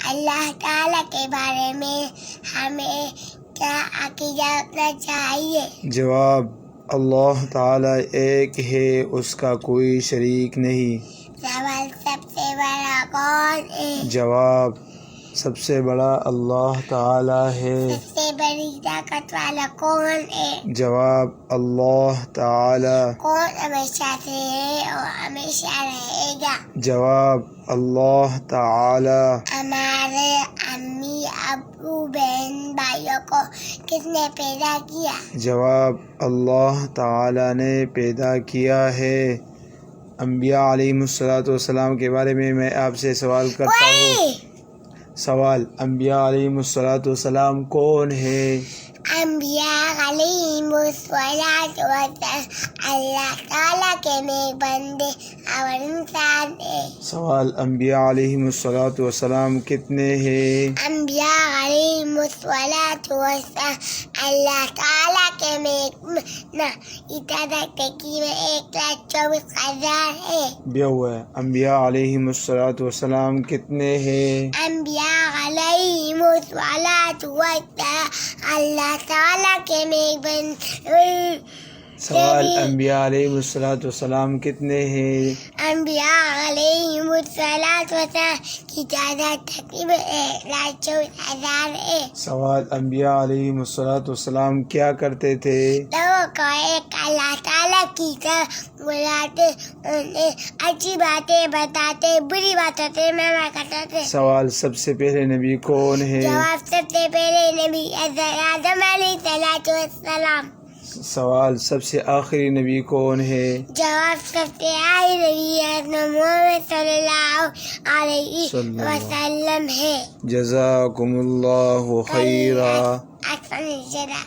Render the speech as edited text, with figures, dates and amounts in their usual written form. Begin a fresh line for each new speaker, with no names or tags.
اللہ تعالیٰ کے بارے میں ہمیں کیا عقیدہ رکھنا چاہیے؟
جواب: اللہ تعالیٰ ایک ہے، اس کا کوئی شریک نہیں۔
سوال: سب سے بڑا کون ہے؟
جواب: سب سے بڑا اللہ تعالیٰ ہے۔
سب سے بڑی طاقت والا کون ہے؟
جواب: اللہ تعالیٰ۔
کون ہمیشہ سے ہے اور ہمیشہ رہے گا؟
جواب: اللہ تعالیٰ۔
ہمارے امی ابو بہن بھائیوں کو کس نے پیدا کیا؟
جواب: اللہ تعالیٰ نے پیدا کیا ہے۔ انبیاء علیہم السلام کے بارے میں آپ سے سوال کرتا ہوں۔ سوال: انبیاء علیہم السلام کون ہے؟
انبیاء علیہم السلام اللہ تعالیٰ کے نیک بندے اور انسان ہیں۔
سوال: انبیاء علیہم السلام کتنے ہیں؟
انبیاء علیہم السلام اللہ تعالیٰ کے نیک عدد کی میں 1,24,000 ہے۔
بیوہ انبیاء علیہم السلام کتنے ہیں؟
انبیاء علیہم السلام اللہ تعالیٰ کے نیک بندے۔
سوال: انبیاء علیہم السلام کتنے ہیں؟
انبیاء علیہم السلام کی تعداد تقریباً 1,24,000 ہے۔
سوال: انبیاء علیہم السلام کیا کرتے تھے؟
لوگوں کو ایک اللہ تعالیٰ کی طرف بلاتے، انہیں اچھی باتیں بتاتے، بری باتوں سے منع کرتے تھے۔
سوال: سب سے پہلے نبی کون ہے؟
جواب: سب سے پہلے نبی حضرت آدم علیہ السلام۔
سوال: سب سے آخری نبی کون ہے؟
جواب: سب سے آخری نبی حضرت محمد صلی اللہ علیہ وسلم ہے۔
جزاکم اللہ خیرا۔
احسن الجزاء۔